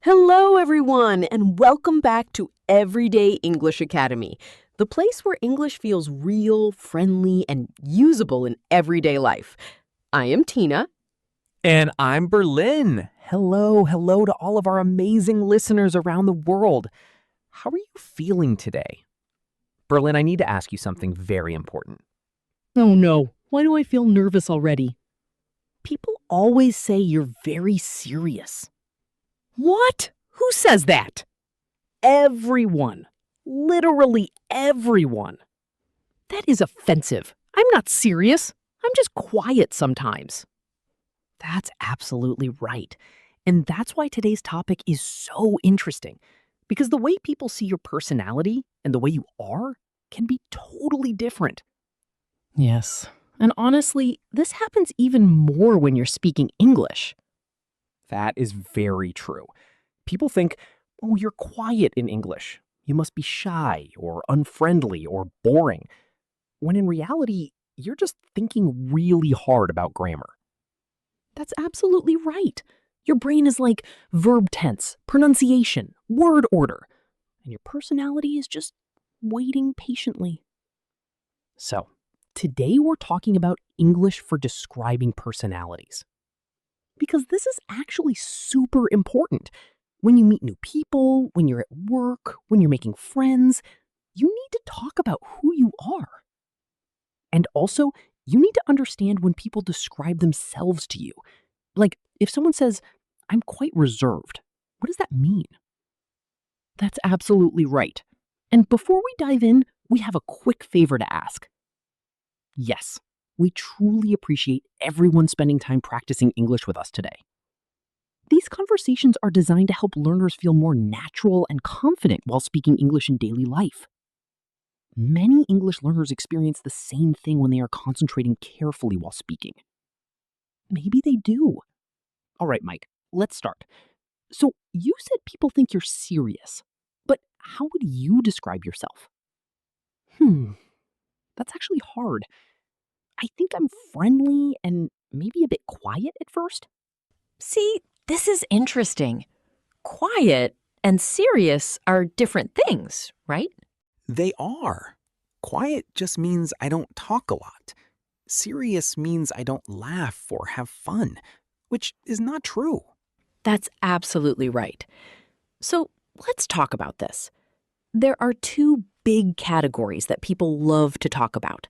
Hello, everyone, and welcome back to Everyday English Academy, the place where English feels real, friendly, and usable in everyday life. I am Tina. And I'm Berlin. Hello to all of our amazing listeners around the world. How are you feeling today? Berlin, I need to ask you something very important. Oh no, why do I feel nervous already? People always say you're very serious. What? Who says that? Everyone. Literally everyone. That is offensive. I'm not serious. I'm just quiet sometimes. That's absolutely right. And that's why today's topic is so interesting. Because the way people see your personality and the way you are can be totally different. Yes. And honestly, this happens even more when you're speaking English. That is very true. People think, oh, you're quiet in English. You must be shy or unfriendly or boring. When in reality, you're just thinking really hard about grammar. That's absolutely right. Your brain is like verb tense, pronunciation, word order, and your personality is just waiting patiently. So, today we're talking about English for describing personalities. Because this is actually super important. When you meet new people, when you're at work, when you're making friends, you need to talk about who you are. And also, you need to understand when people describe themselves to you. Like, if someone says, I'm quite reserved, what does that mean? That's absolutely right. And before we dive in, we have a quick favor to ask. Yes, we truly appreciate everyone spending time practicing English with us today. These conversations are designed to help learners feel more natural and confident while speaking English in daily life. Many English learners experience the same thing when they are concentrating carefully while speaking. Maybe they do. All right, Mike, let's start. So, you said people think you're serious, but how would you describe yourself? That's actually hard. I think I'm friendly and maybe a bit quiet at first. See, this is interesting. Quiet and serious are different things, right? They are. Quiet just means I don't talk a lot. Serious means I don't laugh or have fun, which is not true. That's absolutely right. So let's talk about this. There are two big categories that people love to talk about: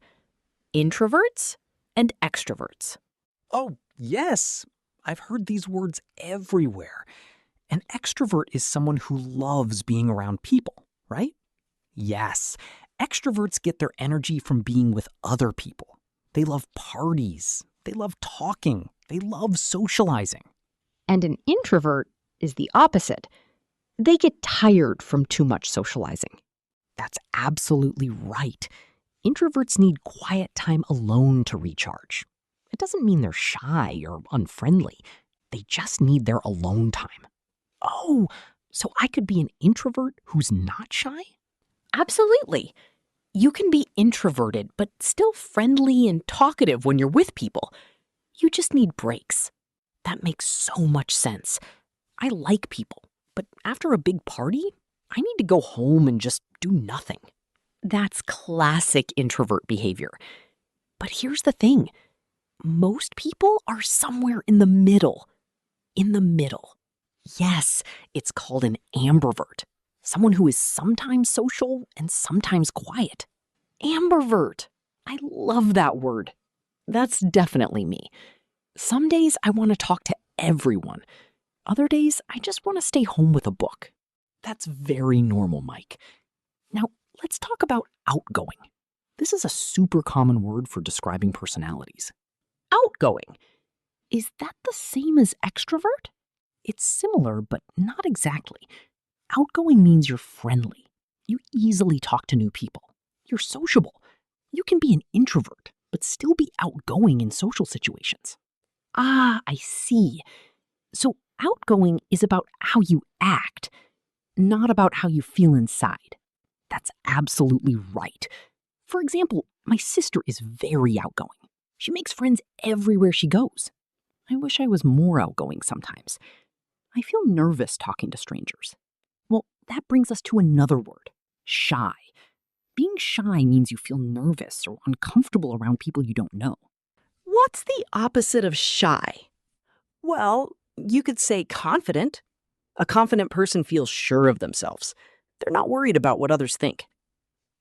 introverts and extroverts. Oh, yes. I've heard these words everywhere. An extrovert is someone who loves being around people, right? Yes. Extroverts get their energy from being with other people. They love parties. They love talking. They love socializing. And an introvert is the opposite. They get tired from too much socializing. That's absolutely right. Introverts need quiet time alone to recharge. It doesn't mean they're shy or unfriendly. They just need their alone time. Oh, so I could be an introvert who's not shy? Absolutely. You can be introverted, but still friendly and talkative when you're with people. You just need breaks. That makes so much sense. I like people, but after a big party, I need to go home and just do nothing. That's classic introvert behavior. But here's the thing. Most people are somewhere in the middle. In the middle. Yes, it's called an ambivert. Someone who is sometimes social and sometimes quiet. Ambivert. I love that word. That's definitely me. Some days I want to talk to everyone. Other days I just want to stay home with a book. That's very normal, Mike. Now, let's talk about outgoing. This is a super common word for describing personalities. Outgoing. Is that the same as extrovert? It's similar, but not exactly. Outgoing means you're friendly. You easily talk to new people. You're sociable. You can be an introvert, but still be outgoing in social situations. Ah, I see. So outgoing is about how you act, not about how you feel inside. That's absolutely right. For example, my sister is very outgoing. She makes friends everywhere she goes. I wish I was more outgoing sometimes. I feel nervous talking to strangers. Well, that brings us to another word, shy. Being shy means you feel nervous or uncomfortable around people you don't know. What's the opposite of shy? Well, you could say confident. A confident person feels sure of themselves. They're not worried about what others think.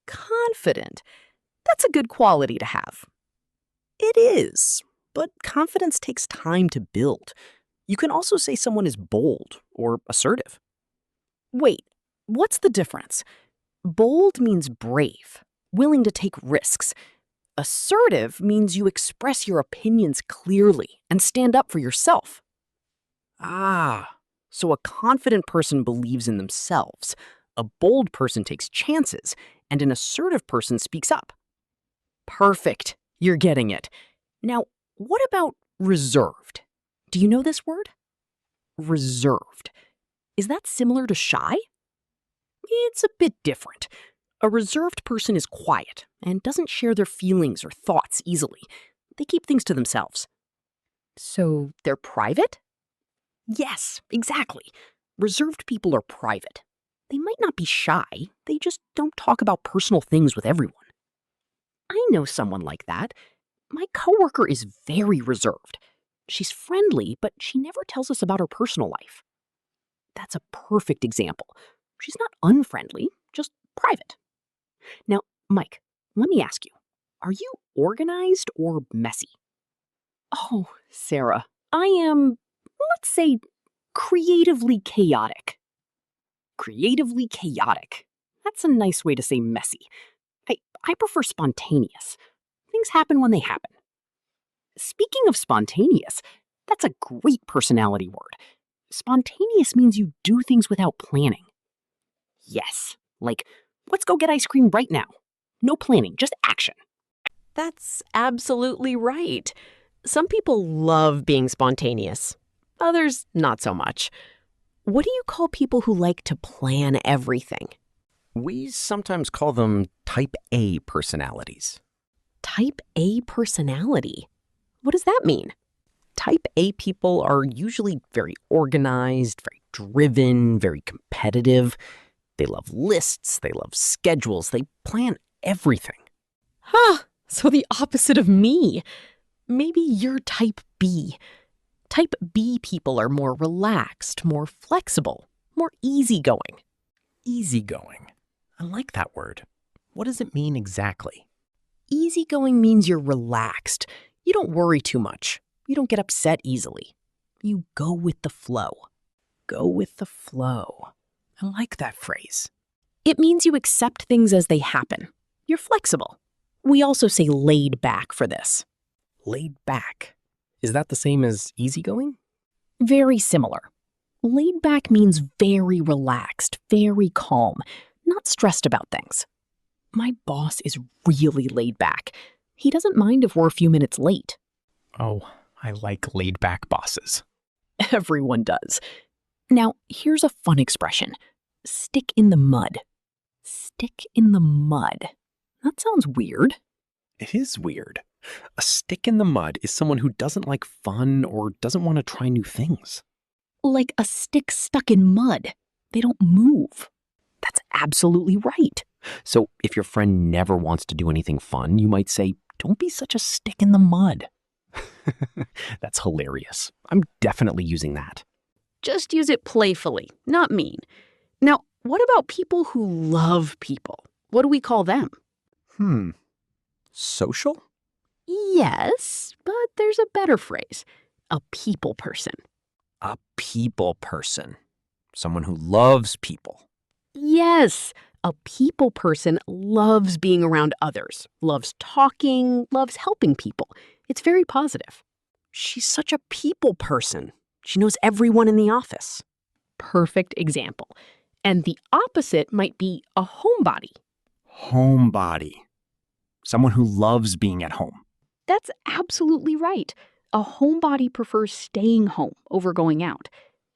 Confident. That's a good quality to have. It is, but confidence takes time to build. You can also say someone is bold or assertive. Wait, what's the difference? Bold means brave, willing to take risks. Assertive means you express your opinions clearly and stand up for yourself. So a confident person believes in themselves, a bold person takes chances, and an assertive person speaks up. Perfect. You're getting it. Now, what about reserved? Do you know this word? Reserved. Is that similar to shy? It's a bit different. A reserved person is quiet and doesn't share their feelings or thoughts easily. They keep things to themselves. So they're private? Yes, exactly. Reserved people are private. They might not be shy, they just don't talk about personal things with everyone. I know someone like that. My coworker is very reserved. She's friendly, but she never tells us about her personal life. That's a perfect example. She's not unfriendly, just private. Now, Mike, let me ask you, are you organized or messy? Oh, Sarah, I am, let's say, creatively chaotic. Creatively chaotic. That's a nice way to say messy. I prefer spontaneous. Things happen when they happen. Speaking of spontaneous, that's a great personality word. Spontaneous means you do things without planning. Yes, like, let's go get ice cream right now. No planning, just action. that's absolutely right. Some people love being spontaneous. Others, not so much. What do you call people who like to plan everything? We sometimes call them type A personalities. Type A personality. What does that mean? Type A people are usually very organized, very driven, very competitive. They love lists, they love schedules, they plan everything. So the opposite of me. Maybe you're type B. Type B people are more relaxed, more flexible, more easygoing. Easygoing. I like that word. What does it mean exactly? Easygoing means you're relaxed. You don't worry too much. You don't get upset easily. You go with the flow. Go with the flow. I like that phrase. It means you accept things as they happen. You're flexible. We also say laid back for this. Laid back. Is that the same as easygoing? Very similar. Laid back means very relaxed, very calm, not stressed about things. My boss is really laid back. He doesn't mind if we're a few minutes late. Oh, I like laid back bosses. Everyone does. Now, here's a fun expression. Stick in the mud. Stick in the mud. That sounds weird. It is weird. A stick in the mud is someone who doesn't like fun or doesn't want to try new things. Like a stick stuck in mud. They don't move. That's absolutely right. So if your friend never wants to do anything fun, you might say, "Don't be such a stick in the mud." That's hilarious. I'm definitely using that. Just use it playfully, not mean. Now, what about people who love people? What do we call them? Social? Yes, but there's a better phrase. A people person. A people person. Someone who loves people. Yes, a people person loves being around others, loves talking, loves helping people. It's very positive. She's such a people person. She knows everyone in the office. Perfect example. And the opposite might be a homebody. Homebody. Someone who loves being at home. That's absolutely right. A homebody prefers staying home over going out.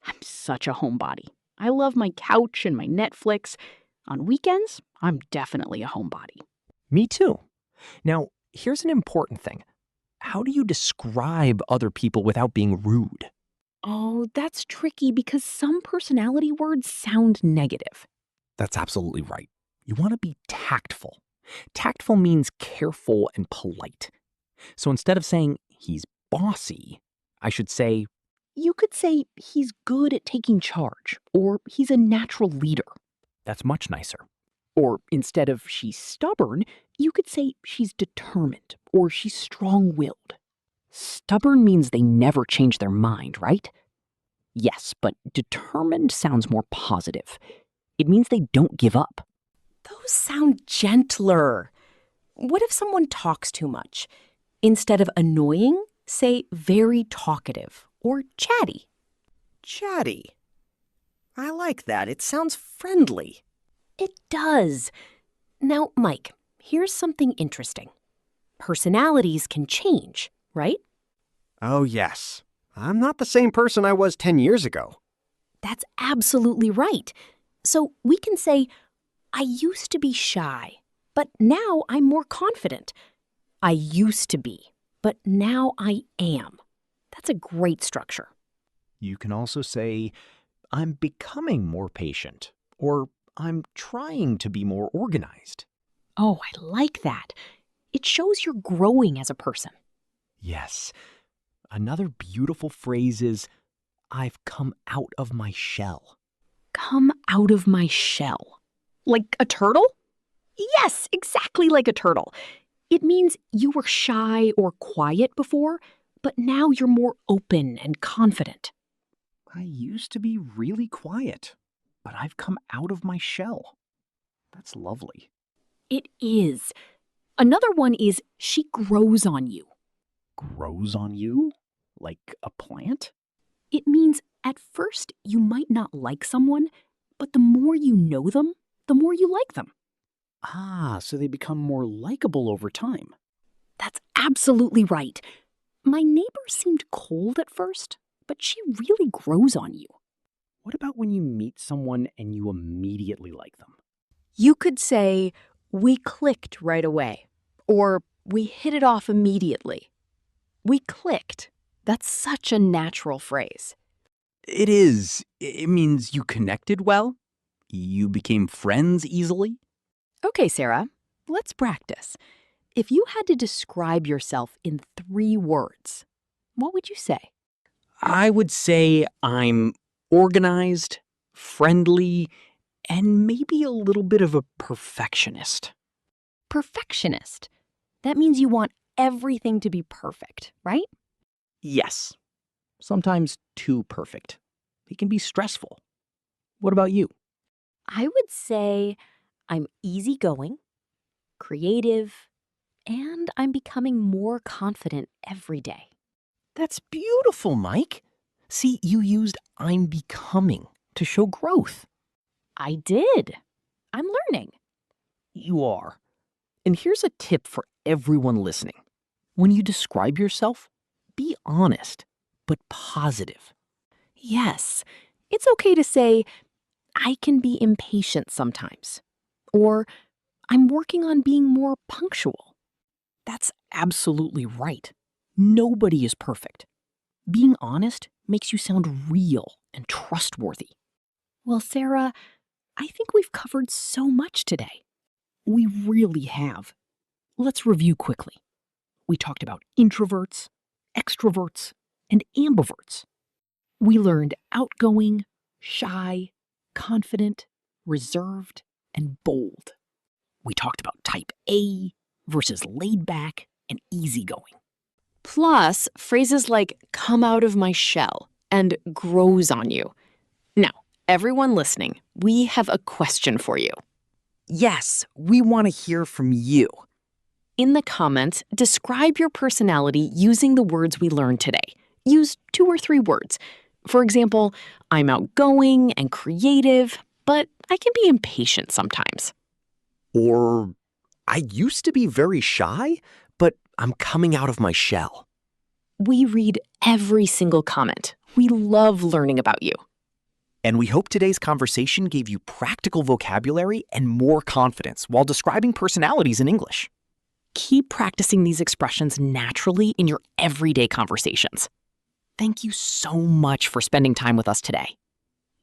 I'm such a homebody. I love my couch and my Netflix. On weekends, I'm definitely a homebody. Me too. Now, here's an important thing. How do you describe other people without being rude? Oh, that's tricky because some personality words sound negative. That's absolutely right. You want to be tactful. Tactful means careful and polite. So instead of saying he's bossy, I should say, You could say he's good at taking charge, or he's a natural leader. that's much nicer. Or instead of she's stubborn, you could say she's determined, or she's strong-willed. Stubborn means they never change their mind, right? Yes, but determined sounds more positive. It means they don't give up. Those sound gentler. What if someone talks too much? Instead of annoying, say very talkative or chatty. Chatty. I like that. It sounds friendly. It does. Now, Mike, here's something interesting. Personalities can change, right? Oh, yes. I'm not the same person I was 10 years ago. That's absolutely right. So we can say, I used to be shy, but now I'm more confident. I used to be, but now I am. That's a great structure. You can also say, I'm becoming more patient, or I'm trying to be more organized. Oh, I like that. It shows you're growing as a person. Yes. Another beautiful phrase is, I've come out of my shell. Come out of my shell. Like a turtle? Yes, exactly like a turtle. It means you were shy or quiet before, but now you're more open and confident. I used to be really quiet, but I've come out of my shell. That's lovely. It is. Another one is she grows on you. Grows on you? Like a plant? It means at first you might not like someone, but the more you know them, the more you like them. Ah, so they become more likable over time. That's absolutely right. My neighbor seemed cold at first, but she really grows on you. What about when you meet someone and you immediately like them? You could say, we clicked right away, or we hit it off immediately. We clicked. That's such a natural phrase. It is. It means you connected well. You became friends easily. Okay, Sarah, let's practice. If you had to describe yourself in 3 words, what would you say? I would say I'm organized, friendly, and maybe a little bit of a perfectionist. Perfectionist. That means you want everything to be perfect, right? Yes. Sometimes too perfect. It can be stressful. What about you? I would say I'm easygoing, creative, and I'm becoming more confident every day. That's beautiful, Mike. See, you used I'm becoming to show growth. I did. I'm learning. You are. And here's a tip for everyone listening. When you describe yourself, be honest, but positive. Yes, it's okay to say, I can be impatient sometimes, or I'm working on being more punctual. That's absolutely right. Nobody is perfect. Being honest makes you sound real and trustworthy. Well, Sarah, I think we've covered so much today. We really have. Let's review quickly. We talked about introverts, extroverts, and ambiverts. We learned outgoing, shy, confident, reserved, and bold. We talked about type A versus laid back and easygoing. Plus, phrases like come out of my shell and grows on you. Now, everyone listening, we have a question for you. Yes, we want to hear from you. In the comments, describe your personality using the words we learned today. Use 2 or 3 words. For example, I'm outgoing and creative, but I can be impatient sometimes. Or, I used to be very shy, but I'm coming out of my shell. We read every single comment. We love learning about you. And we hope today's conversation gave you practical vocabulary and more confidence while describing personalities in English. Keep practicing these expressions naturally in your everyday conversations. Thank you so much for spending time with us today.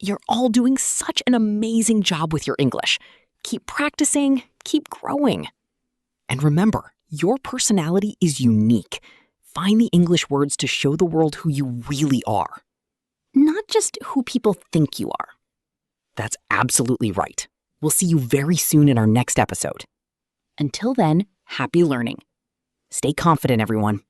You're all doing such an amazing job with your English. Keep practicing, keep growing. And remember, your personality is unique. Find the English words to show the world who you really are, not just who people think you are. That's absolutely right. We'll see you very soon in our next episode. Until then, happy learning. Stay confident, everyone.